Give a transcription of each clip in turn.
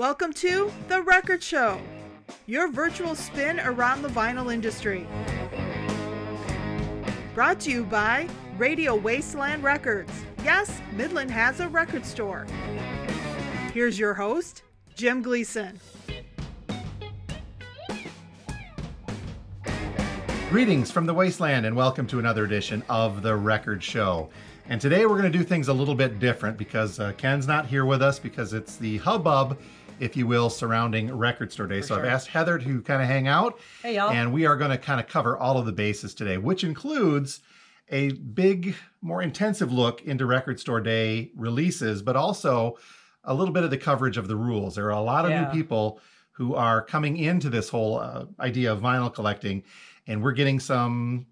Welcome to The Record Show, your virtual spin around the vinyl industry. Brought to you by Radio Wasteland Records. Yes, Midland has a record store. Here's your host, Jim Gleason. Greetings from the Wasteland and welcome to another edition of The Record Show. And today we're going to do things a little bit different because Ken's not here with us because it's the hubbub, if you will, surrounding Record Store Day. So I've asked Heather to kind of hang out. Hey, y'all. And we are going to kind of cover all of the bases today, which includes a big, more intensive look into Record Store Day releases, but also a little bit of the coverage of the rules. There are a lot of new people who are coming into this whole idea of vinyl collecting, and we're getting some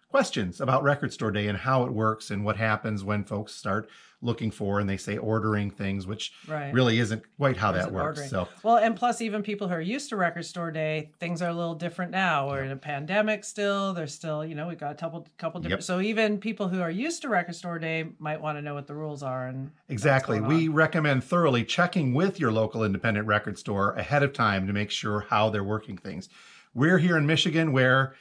questions about Record Store Day and how it works and what happens when folks start looking for and they say ordering things, which really isn't quite how that works. Ordering. So, well, and plus even people who are used to Record Store Day, things are a little different now. We're in a pandemic still. There's still, we've got a couple different. So even people who are used to Record Store Day might want to know what the rules are. And exactly. We recommend thoroughly checking with your local independent record store ahead of time to make sure how they're working things. We're here in Michigan where,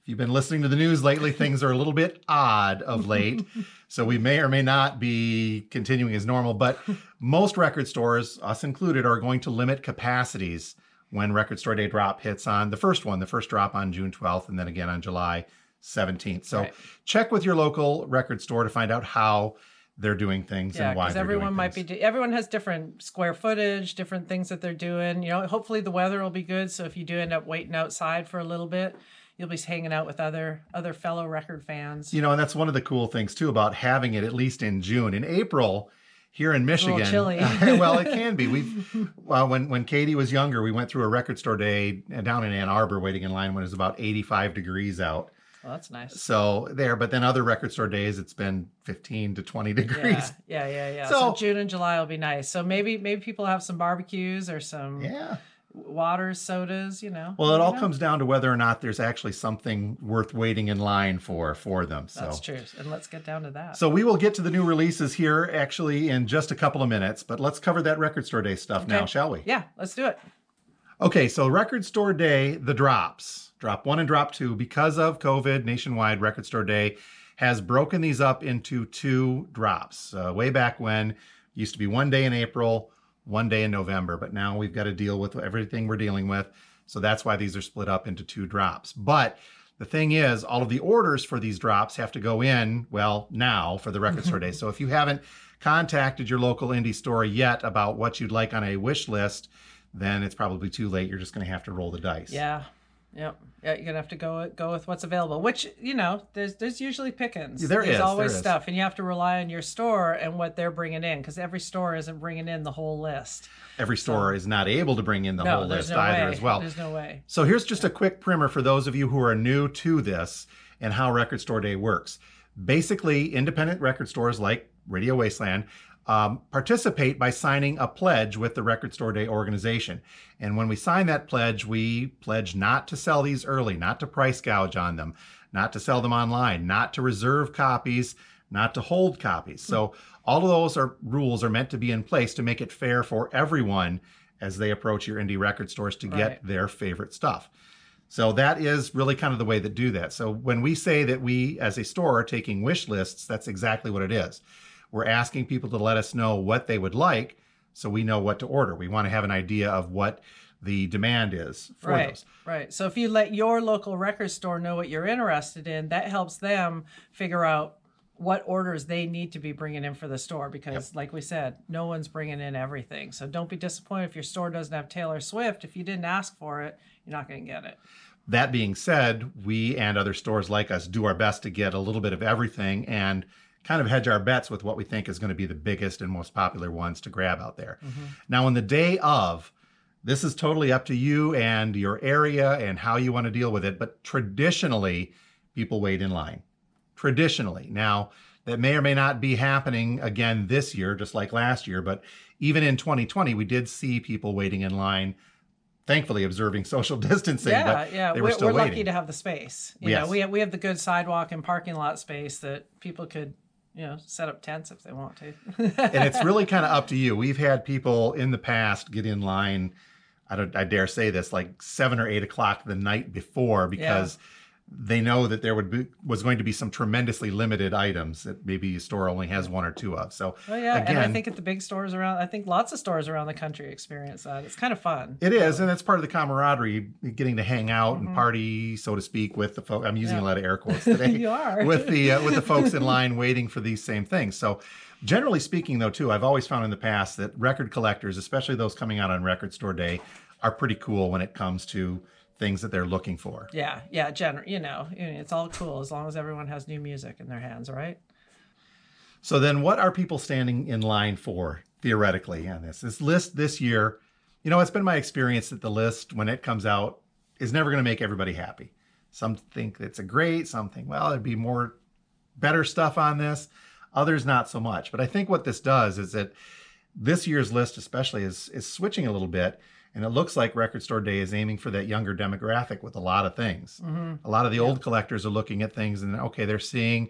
if you've been listening to the news lately, things are a little bit odd of late. So we may or may not be continuing as normal, but most record stores, us included, are going to limit capacities when Record Store Day drop hits on the first drop on June 12th, and then again on July 17th. So check with your local record store to find out how they're doing things and why they're doing everyone might be everyone has different square footage, different things that they're doing. Hopefully the weather will be good. So if you do end up waiting outside for a little bit, you'll be hanging out with other fellow record fans. And that's one of the cool things too about having it at least in June. In April, here in Michigan, it's a little chilly. Well, it can be. When Katie was younger, we went through a Record Store Day down in Ann Arbor, waiting in line when it was about 85 degrees out. Well, that's nice. So but then other Record Store Days, it's been 15 to 20 degrees. Yeah. So June and July will be nice. So maybe people have some barbecues or some waters, sodas, Well, it all comes down to whether or not there's actually something worth waiting in line for them. So that's true. And let's get down to that. So we will get to the new releases here actually in just a couple of minutes, but let's cover that Record Store Day stuff now, shall we? Yeah, let's do it. Okay, so Record Store Day, the drops, Drop 1 and Drop 2, because of COVID, nationwide Record Store Day has broken these up into 2 drops. Way back when, it used to be one day in April, one day in November, but now we've got to deal with everything we're dealing with. So that's why these are split up into 2 drops. But the thing is, all of the orders for these drops have to go in, now for the Record Store Day. So if you haven't contacted your local indie store yet about what you'd like on a wish list, then it's probably too late. You're just going to have to roll the dice. Yeah. Yep. Yeah, you're gonna have to go with what's available. Which there's usually pickings. There's always stuff, and you have to rely on your store and what they're bringing in, because every store isn't bringing in the whole list. Every store is not able to bring in the whole list either as well. There's no way. So here's just a quick primer for those of you who are new to this and how Record Store Day works. Basically, independent record stores like Radio Wasteland participate by signing a pledge with the Record Store Day organization. And when we sign that pledge, we pledge not to sell these early, not to price gouge on them, not to sell them online, not to reserve copies, not to hold copies. So all of those rules are meant to be in place to make it fair for everyone as they approach your indie record stores to get their favorite stuff. So that is really kind of the way that do that. So when we say that we as a store are taking wish lists, that's exactly what it is. We're asking people to let us know what they would like so we know what to order. We want to have an idea of what the demand is for those. Right. So if you let your local record store know what you're interested in, that helps them figure out what orders they need to be bringing in for the store, because like we said, no one's bringing in everything. So don't be disappointed if your store doesn't have Taylor Swift. If you didn't ask for it, you're not going to get it. That being said, we and other stores like us do our best to get a little bit of everything and kind of hedge our bets with what we think is going to be the biggest and most popular ones to grab out there. Now, on the day of, this is totally up to you and your area and how you want to deal with it. But traditionally, people wait in line. Traditionally. Now, that may or may not be happening again this year, just like last year. But even in 2020, we did see people waiting in line, thankfully observing social distancing. But we're lucky to have the space. You know, we have the good sidewalk and parking lot space that people could set up tents if they want to. And it's really kind of up to you. We've had people in the past get in line, I dare say this, like 7 or 8 o'clock the night before, because they know that there was going to be some tremendously limited items that maybe a store only has 1 or 2 of. So again, and I think at the big stores around, I think lots of stores around the country experience that. It's kind of fun. It is, and that's part of the camaraderie, getting to hang out and party, so to speak, with the folks. I'm using a lot of air quotes today. You are. with the folks in line waiting for these same things. So generally speaking, though, too, I've always found in the past that record collectors, especially those coming out on Record Store Day, are pretty cool when it comes to things that they're looking for. Yeah, it's all cool as long as everyone has new music in their hands, right? So then what are people standing in line for, theoretically, on this? This list this year, it's been my experience that the list, when it comes out, is never going to make everybody happy. Some think it's some think, well, there'd be better stuff on this. Others, not so much. But I think what this does is that this year's list especially is switching a little bit. And it looks like Record Store Day is aiming for that younger demographic with a lot of things. A lot of the old collectors are looking at things and, okay, they're seeing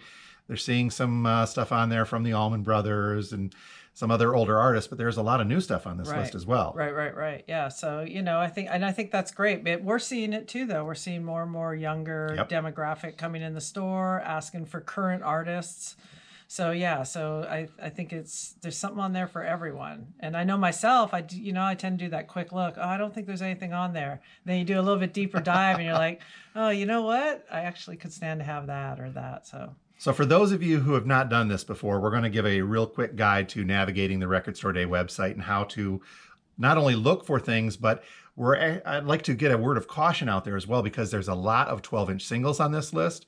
some stuff on there from the Allman Brothers and some other older artists, but there's a lot of new stuff on this list as well. Right. Yeah. So, I think that's great. But we're seeing it too, though. We're seeing more and more younger demographic coming in the store, asking for current artists. So I think there's something on there for everyone. And I know myself, I tend to do that quick look. Oh, I don't think there's anything on there. Then you do a little bit deeper dive and you're like, oh, you know what? I actually could stand to have that or that. So for those of you who have not done this before, we're going to give a real quick guide to navigating the Record Store Day website and how to not only look for things, but I'd like to get a word of caution out there as well, because there's a lot of 12-inch singles on this list.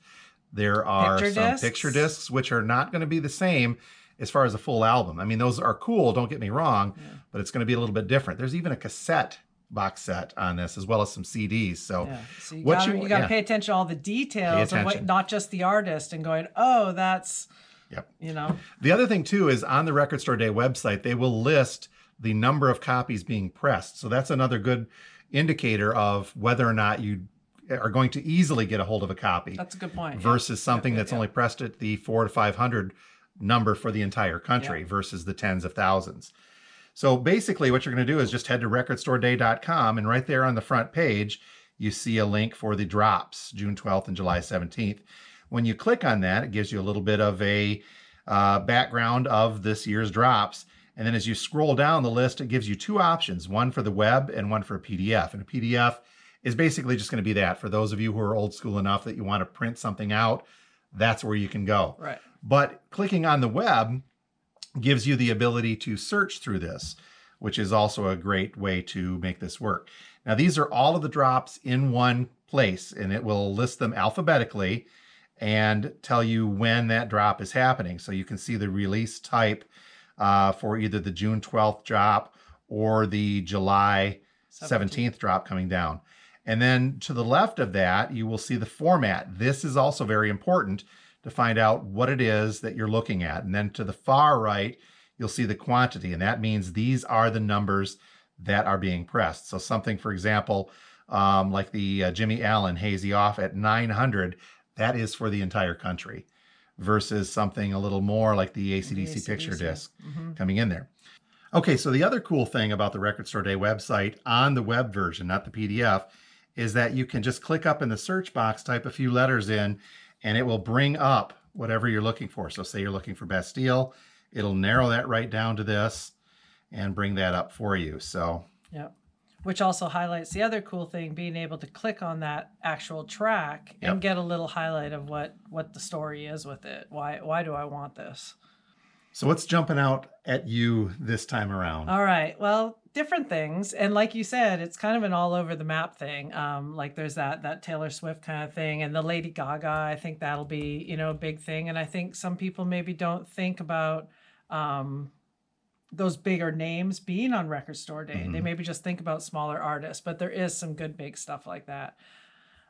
There are some picture discs, which are not going to be the same as far as a full album. I mean, those are cool, don't get me wrong, but it's going to be a little bit different. There's even a cassette box set on this, as well as some CDs. So you got to pay attention to all the details of not just the artist and going, oh, that's, The other thing, too, is on the Record Store Day website, they will list the number of copies being pressed. So that's another good indicator of whether or not you are going to easily get a hold of a copy. That's a good point. Versus something that's only pressed at the 400 to 500 number for the entire country versus the tens of thousands. So basically what you're going to do is just head to recordstoreday.com, and right there on the front page, you see a link for the drops, June 12th and July 17th. When you click on that, it gives you a little bit of a background of this year's drops. And then as you scroll down the list, it gives you 2 options, one for the web and one for a PDF. And a PDF is basically just going to be that. For those of you who are old school enough that you want to print something out, that's where you can go. Right. But clicking on the web gives you the ability to search through this, which is also a great way to make this work. Now, these are all of the drops in one place, and it will list them alphabetically and tell you when that drop is happening. So you can see the release type for either the June 12th drop or the July 17th drop coming down. And then to the left of that, you will see the format. This is also very important to find out what it is that you're looking at. And then to the far right, you'll see the quantity. And that means these are the numbers that are being pressed. So something, for example, like the Jimmy Allen Hazy Off at 900, that is for the entire country, versus something a little more like the AC/DC picture disc coming in there. Okay, so the other cool thing about the Record Store Day website on the web version, not the PDF, is that you can just click up in the search box, type a few letters in, and it will bring up whatever you're looking for. So say you're looking for Bastille, it'll narrow that right down to this and bring that up for you. So which also highlights the other cool thing, being able to click on that actual track and get a little highlight of what the story is with it. Why do I want this? So what's jumping out at you this time around? All right. Well, different things. And like you said, it's kind of an all over the map thing. Like there's that Taylor Swift kind of thing, and the Lady Gaga, I think that'll be, a big thing. And I think some people maybe don't think about those bigger names being on Record Store Day. They maybe just think about smaller artists, but there is some good big stuff like that.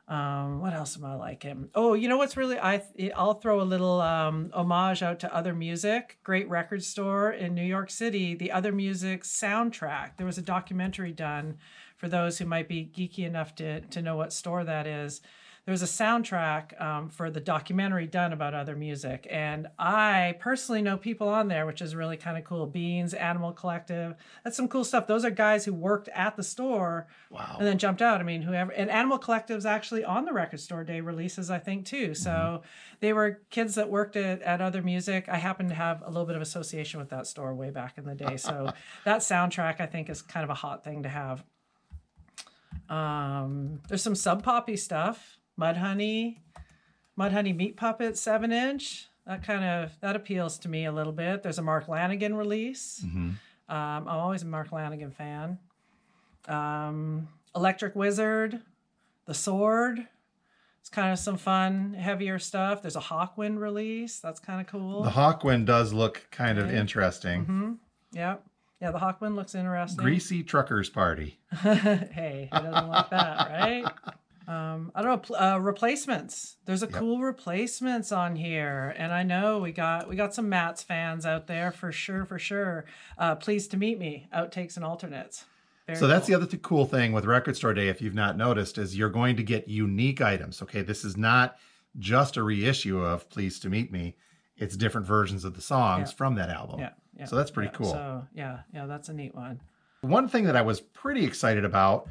What else am I liking? Oh, what's really, I'll throw a little homage out to Other Music, great record store in New York City. The Other Music soundtrack. There was a documentary done for those who might be geeky enough to know what store that is. there was a soundtrack for the documentary done about other music. And I personally know people on there, which is really kind of cool. Beans, Animal Collective. That's some cool stuff. Those are guys who worked at the store and then jumped out. I mean, whoever. And Animal Collective's actually on the Record Store Day releases, I think, too. So they were kids that worked at other music. I happen to have a little bit of association with that store way back in the day. So that soundtrack, I think, is kind of a hot thing to have. There's some Sub Poppy stuff. Mudhoney Meat Puppet 7-inch. That appeals to me a little bit. There's a Mark Lanigan release. I'm always a Mark Lanigan fan. Electric Wizard, The Sword. It's kind of some fun, heavier stuff. There's a Hawkwind release. That's kind of cool. The Hawkwind does look kind of interesting. Yep. Yeah, the Hawkwind looks interesting. Greasy Truckers Party. Hey, who doesn't like that, right? I don't know. Replacements. There's a cool Replacements on here, and I know we got some Matt's fans out there for sure. Pleased to Meet Me. Outtakes and alternates. So that's the other cool thing with Record Store Day, if you've not noticed, is you're going to get unique items. Okay, this is not just a reissue of Pleased to Meet Me. It's different versions of the songs from that album. Yeah. So that's pretty cool. So yeah, that's a neat one. One thing that I was pretty excited about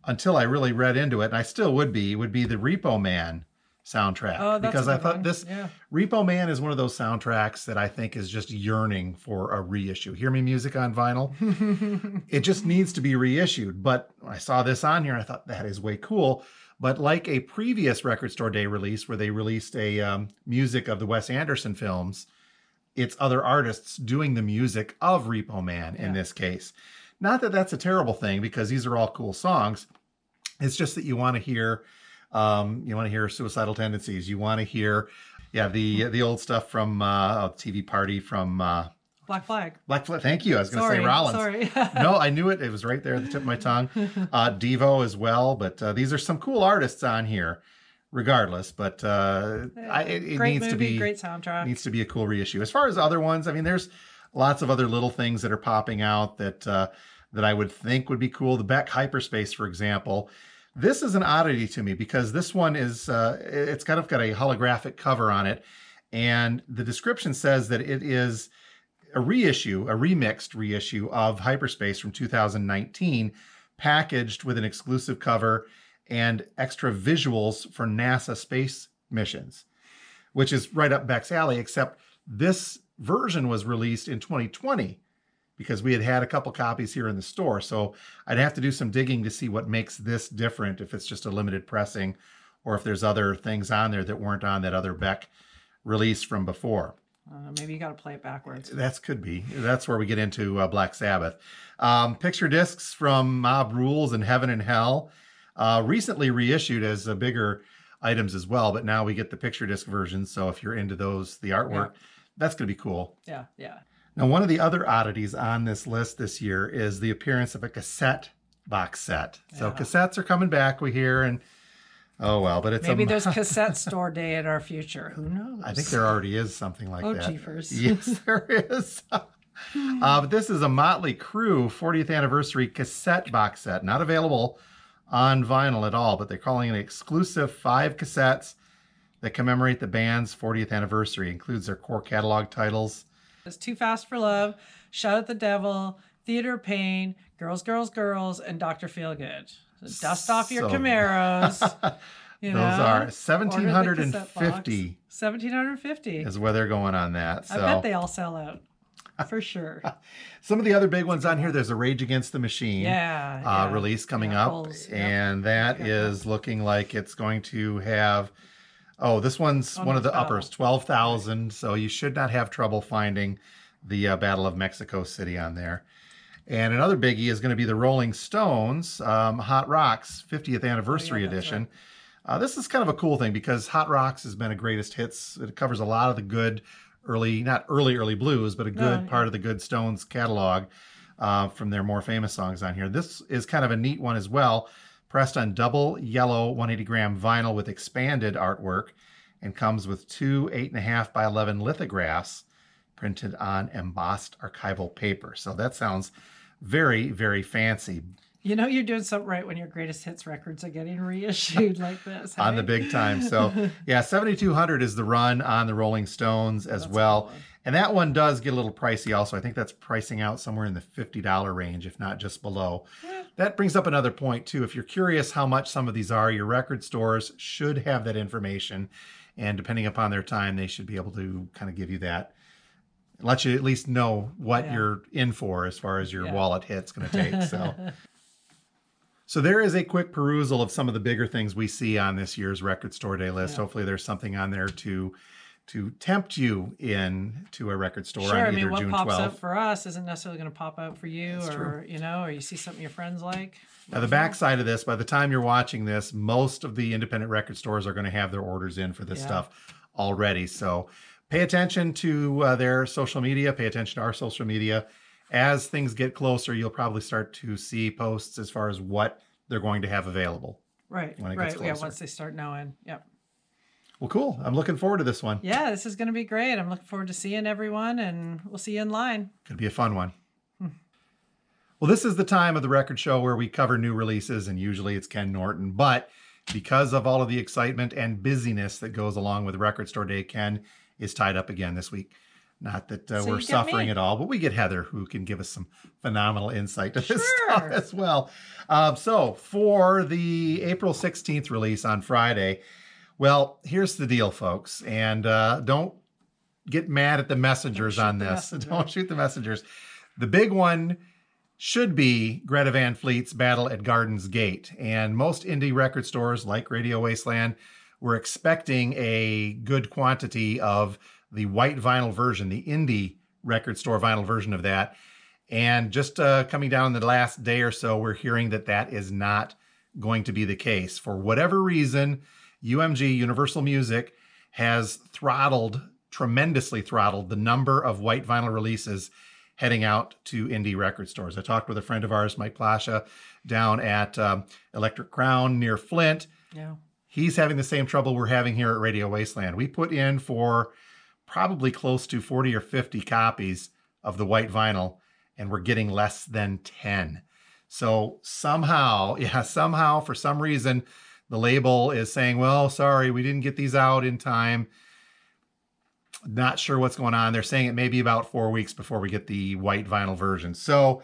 until I really read into it, and I still would be the Repo Man soundtrack. Oh, that's because a I good thought one. this Repo Man is one of those soundtracks that I think is just yearning for a reissue. Hear Me music on vinyl. It just needs to be reissued. But I saw this on here and I thought that is way cool. But like a previous Record Store Day release where they released a music of the Wes Anderson films, it's other artists doing the music of Repo Man in this case. Not that that's a terrible thing because these are all cool songs. It's just that you want to hear Suicidal Tendencies. You want to hear, the old stuff from TV Party from Black Flag. Black Flag. Thank you. I was going to say Rollins. Sorry. No, I knew it. It was right there at the tip of my tongue. Devo as well. But these are some cool artists on here, regardless. But it great needs movie, to be great soundtrack. Needs to be a cool reissue. As far as other ones, I mean, there's lots of other little things that are popping out that I would think would be cool. The Beck Hyperspace, for example. This is an oddity to me because this one is, it's kind of got a holographic cover on it. And the description says that it is a remixed reissue of Hyperspace from 2019, packaged with an exclusive cover and extra visuals for NASA space missions, which is right up Beck's alley, except this version was released in 2020. Because we had a couple copies here in the store. So I'd have to do some digging to see what makes this different, if it's just a limited pressing or if there's other things on there that weren't on that other Beck release from before. Maybe you got to play it backwards. That could be. That's where we get into Black Sabbath. Picture discs from Mob Rules and Heaven and Hell. Recently reissued as bigger items as well, but now we get the picture disc version. So if you're into those, the artwork, that's going to be cool. Yeah. Now, one of the other oddities on this list this year is the appearance of a cassette box set. So cassettes are coming back, we hear, and but it's maybe there's Cassette Store Day in our future. Who knows? I think there already is something like that. Oh, jeepers. Yes, there is. But this is a Motley Crue 40th anniversary cassette box set, not available on vinyl at all, but they're calling it an exclusive 5 cassettes that commemorate the band's 40th anniversary. It includes their core catalog titles. It's Too Fast for Love, Shout at the Devil, Theater of Pain, Girls, Girls, Girls, and Dr. Feelgood. So dust off your Camaros. Those are 1,750. 1,750 is where they're going on that. So. I bet they all sell out. For sure. Some of the other big ones on here, there's a Rage Against the Machine release coming up. And that is looking like it's going to have... this one's one of the uppers, 12,000. So you should not have trouble finding the Battle of Mexico City on there. And another biggie is going to be the Rolling Stones Hot Rocks 50th Anniversary Edition. Right. This is kind of a cool thing because Hot Rocks has been a greatest hits. It covers a lot of the good not early blues, but a good part of the good Stones catalog from their more famous songs on here. This is kind of a neat one as well. Pressed on double yellow 180-gram vinyl with expanded artwork and comes with 2 8.5 by 11 lithographs printed on embossed archival paper. So that sounds very, very fancy. You know you're doing something right when your greatest hits records are getting reissued like this. On the hey? big time. So yeah, 7,200 is the run on the Rolling Stones as That's well. cool. And that one does get a little pricey also. I think that's pricing out somewhere in the $50 range, if not just below. Yeah. That brings up another point too. If you're curious how much some of these are, your record stores should have that information. And depending upon their time, they should be able to kind of give you that. Let you at least know what you're in for as far as your wallet hit's going to take. So there is a quick perusal of some of the bigger things we see on this year's Record Store Day list. Hopefully there's something on there to tempt you in to a record store Sure, on either what June pops 12th. up for us isn't necessarily going to pop out for you, That's or or you see something your friends like. Now the backside of this, by the time you're watching this, most of the independent record stores are going to have their orders in for this stuff already. So pay attention to their social media, pay attention to our social media. As things get closer, you'll probably start to see posts as far as what they're going to have available. Right, when it gets right. Yeah, closer. once they start knowing. Yep. Well, cool. I'm looking forward to this one. Yeah, this is going to be great. I'm looking forward to seeing everyone, and we'll see you in line. Could be a fun one. Well, this is the time of the record show where we cover new releases, and usually it's Ken Norton. But because of all of the excitement and busyness that goes along with Record Store Day, Ken is tied up again this week. Not that we're suffering at all, but we get Heather, who can give us some phenomenal insight to this stuff as well. So for the April 16th release on Friday, well, here's the deal, folks. And don't get mad at the messengers on this. Don't shoot the messengers. The big one should be Greta Van Fleet's Battle at Garden's Gate. And most indie record stores like Radio Wasteland were expecting a good quantity of the white vinyl version, the indie record store vinyl version of that. And just coming down the last day or so, we're hearing that that is not going to be the case. For whatever reason, UMG, Universal Music, has tremendously throttled the number of white vinyl releases heading out to indie record stores. I talked with a friend of ours, Mike Plasha, down at Electric Crown near Flint. Yeah. He's having the same trouble we're having here at Radio Wasteland. We put in for probably close to 40 or 50 copies of the white vinyl, and we're getting less than 10. So somehow, for some reason, the label is saying, well, sorry, we didn't get these out in time. Not sure what's going on. They're saying it may be about 4 weeks before we get the white vinyl version. So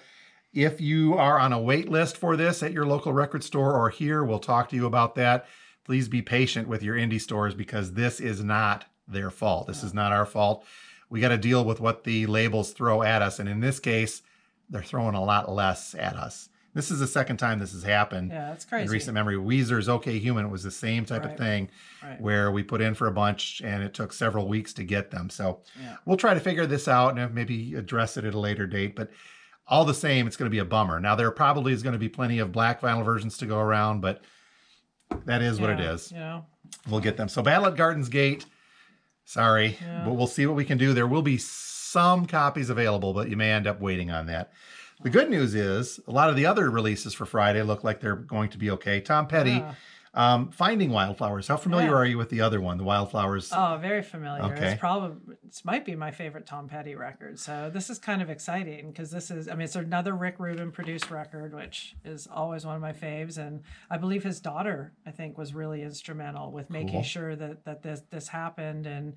if you are on a wait list for this at your local record store or here, we'll talk to you about that. Please be patient with your indie stores because this is not their fault. This is not our fault. We got to deal with what the labels throw at us. And in this case, they're throwing a lot less at us. This is the second time this has happened. Yeah, that's crazy. In recent memory, Weezer's OK Human, it was the same type of thing where we put in for a bunch and it took several weeks to get them. So we'll try to figure this out and maybe address it at a later date. But all the same, it's going to be a bummer. Now, there probably is going to be plenty of black vinyl versions to go around, but that is what it is. Yeah. We'll get them. So Battle at Garden's Gate, sorry, but we'll see what we can do. There will be some copies available, but you may end up waiting on that. The good news is a lot of the other releases for Friday look like they're going to be okay. Tom Petty, Finding Wildflowers. How familiar are you with the other one, the Wildflowers? Oh, very familiar. Okay. It might be my favorite Tom Petty record. So this is kind of exciting because it's another Rick Rubin produced record, which is always one of my faves. And I believe his daughter, I think, was really instrumental with making sure that this happened. And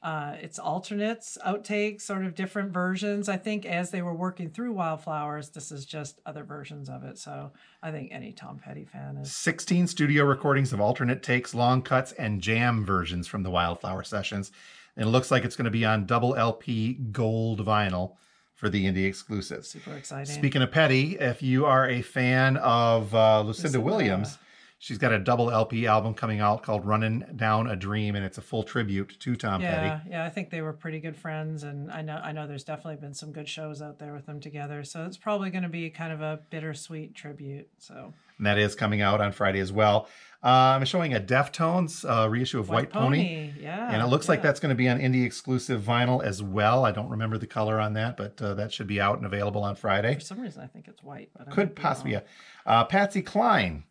it's alternates, outtakes, sort of different versions. I think as they were working through Wildflowers, this is just other versions of it. So I think any Tom Petty fan is. 16 studio recordings of alternate takes, long cuts, and jam versions from the Wildflower sessions. And it looks like it's going to be on double LP gold vinyl for the indie exclusives. Super exciting. Speaking of Petty, if you are a fan of Lucinda Williams, she's got a double LP album coming out called Running Down a Dream, and it's a full tribute to Tom Petty. Yeah, I think they were pretty good friends, and I know there's definitely been some good shows out there with them together. So it's probably going to be kind of a bittersweet tribute. So. And that is coming out on Friday as well. I'm showing a Deftones reissue of White Pony. Yeah. And it looks like that's going to be on indie exclusive vinyl as well. I don't remember the color on that, but that should be out and available on Friday. For some reason, I think it's white. But could possibly be. Patsy Cline.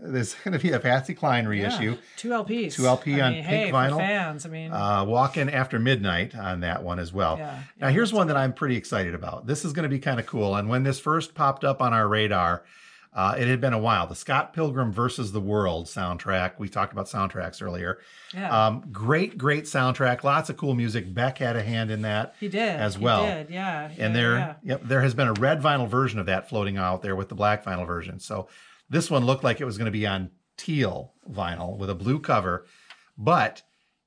There's going to be a Patsy Cline reissue. 2 LPs. 2 LP on pink vinyl. For fans, Walkin' After Midnight on that one as well. Now, here's one that I'm pretty excited about. This is going to be kind of cool. And when this first popped up on our radar, It had been a while. The Scott Pilgrim versus the World soundtrack. We talked about soundtracks earlier. Yeah. Great soundtrack. Lots of cool music. Beck had a hand in that. He did as well. He did, yeah. And there has been a red vinyl version of that floating out there with the black vinyl version. So this one looked like it was going to be on teal vinyl with a blue cover. But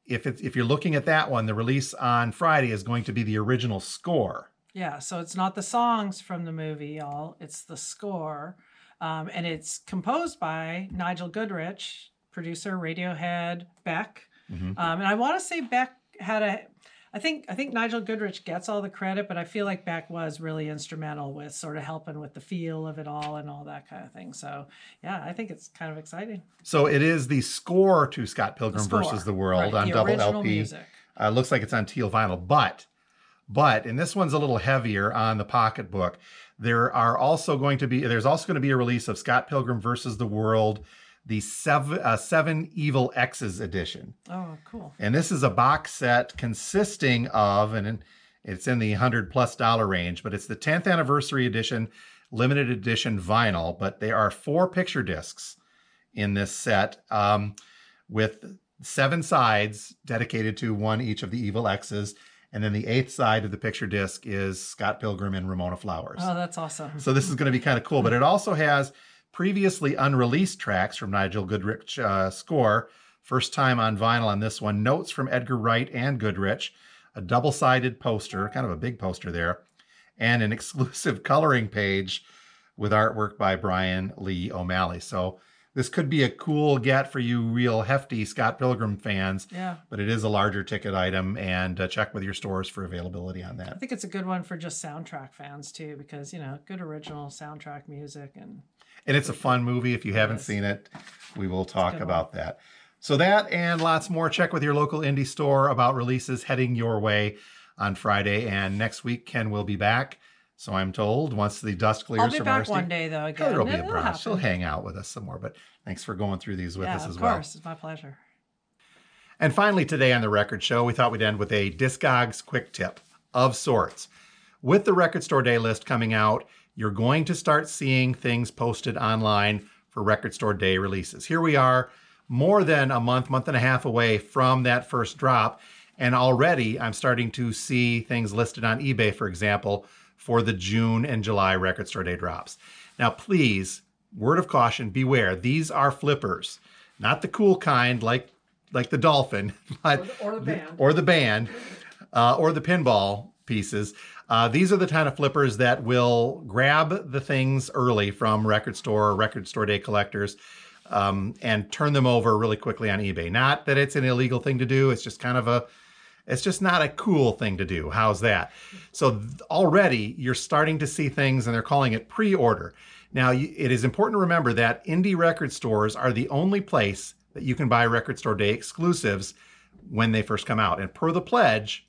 if you're looking at that one, the release on Friday is going to be the original score. Yeah, so it's not the songs from the movie, y'all. It's the score. And it's composed by Nigel Goodrich, producer, Radiohead, Beck. And I want to say Beck had I think Nigel Goodrich gets all the credit, but I feel like Beck was really instrumental with sort of helping with the feel of it all and all that kind of thing. So yeah, I think it's kind of exciting. So it is the score to Scott Pilgrim versus the World on double LP. Music. Looks like it's on teal vinyl, but, and this one's a little heavier on the pocketbook. There's also going to be a release of Scott Pilgrim versus the World, the Seven Evil X's edition. Oh, cool. And this is a box set consisting of, and it's in the $100+ range, but it's the 10th anniversary edition, limited edition vinyl, but there are 4 picture discs in this set with 7 sides dedicated to one each of the Evil X's. And then the 8th side of the picture disc is Scott Pilgrim and Ramona Flowers. Oh, that's awesome. So this is going to be kind of cool, but it also has previously unreleased tracks from Nigel Goodrich score. First time on vinyl on this one. Notes from Edgar Wright and Goodrich. A double-sided poster, kind of a big poster there. And an exclusive coloring page with artwork by Brian Lee O'Malley. So this could be a cool get for you real hefty Scott Pilgrim fans. Yeah. But it is a larger ticket item, and check with your stores for availability on that. I think it's a good one for just soundtrack fans too, because, good original soundtrack music. And it's a fun movie. If you haven't seen it, we will talk about that. So that and lots more. Check with your local indie store about releases heading your way on Friday. And next week, Ken will be back. So I'm told, once the dust clears from RSD. I'll be back one day, though, again. There'll be a brunch. She'll hang out with us some more. But thanks for going through these with us as well. Of course. It's my pleasure. And finally, today on the Record Show, we thought we'd end with a Discogs quick tip of sorts. With the Record Store Day list coming out, you're going to start seeing things posted online for Record Store Day releases. Here we are, more than a month and a half away from that first drop. And already I'm starting to see things listed on eBay, for example, for the June and July Record Store Day drops. Now, please, word of caution, beware. These are flippers, not the cool kind like the Dolphin, but or the band, or the pinball pieces. These are the kind of flippers that will grab the things early from Record Store Day collectors and turn them over really quickly on eBay. Not that it's an illegal thing to do. It's just it's just not a cool thing to do. How's that? So already you're starting to see things, and they're calling it pre-order. Now, it is important to remember that indie record stores are the only place that you can buy Record Store Day exclusives when they first come out. And per the pledge,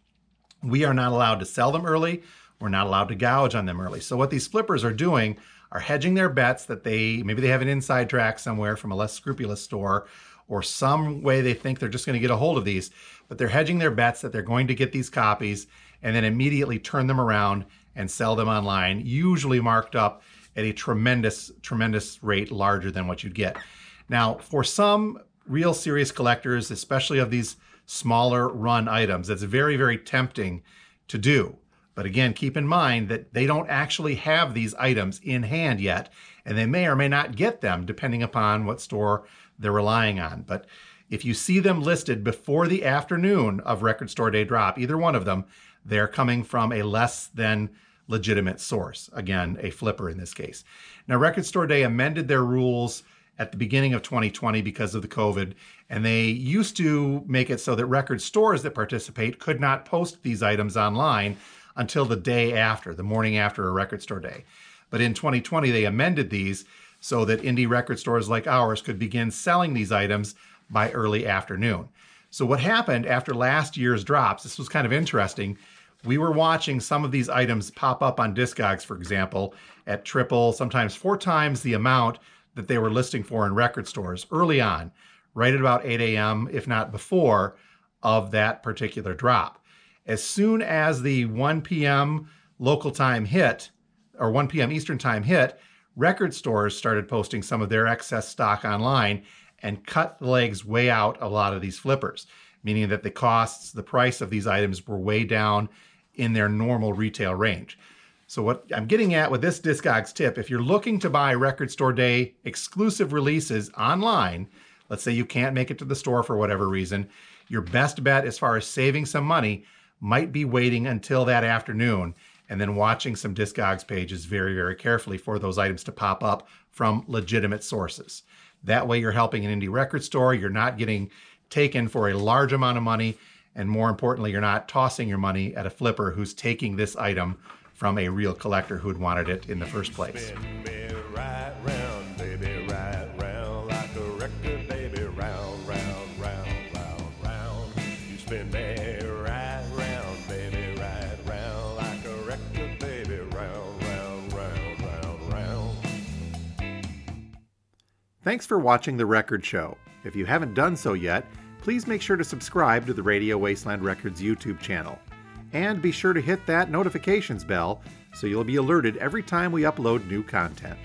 we are not allowed to sell them early. We're not allowed to gouge on them early. So what these flippers are doing are hedging their bets that maybe they have an inside track somewhere from a less scrupulous store, or some way they think they're just going to get a hold of these, but they're hedging their bets that they're going to get these copies and then immediately turn them around and sell them online, usually marked up at a tremendous rate larger than what you'd get. Now, for some real serious collectors, especially of these smaller run items, it's very, very tempting to do. But again, keep in mind that they don't actually have these items in hand yet, and they may or may not get them depending upon what store they're relying on. But if you see them listed before the afternoon of Record Store Day drop, either one of them, they're coming from a less than legitimate source. Again, a flipper in this case. Now, Record Store Day amended their rules at the beginning of 2020 because of the COVID, and they used to make it so that record stores that participate could not post these items online until the day after, the morning after a Record Store Day. But in 2020, they amended these so that indie record stores like ours could begin selling these items by early afternoon. So what happened after last year's drops, this was kind of interesting. We were watching some of these items pop up on Discogs, for example, at triple, sometimes 4 times the amount that they were listing for in record stores early on, right at about 8 a.m., if not before, of that particular drop. As soon as the 1 p.m. local time hit, or 1 p.m. Eastern time hit, record stores started posting some of their excess stock online and cut the legs way out a lot of these flippers, meaning that the price of these items were way down in their normal retail range. So what I'm getting at with this Discogs tip, if you're looking to buy Record Store Day exclusive releases online, let's say you can't make it to the store for whatever reason, your best bet as far as saving some money might be waiting until that afternoon and then watching some Discogs pages very, very carefully for those items to pop up from legitimate sources. That way you're helping an indie record store, you're not getting taken for a large amount of money, and more importantly, you're not tossing your money at a flipper who's taking this item from a real collector who'd wanted it in the first place. Spin me right round, baby, right round, like a record, baby, round, round, round, round, round. You spin me right round, baby, right round, like a record, baby, round, round, round, round, round. Thanks for watching The Record Show. If you haven't done so yet, please make sure to subscribe to the Radio Wasteland Records YouTube channel. And be sure to hit that notifications bell so you'll be alerted every time we upload new content.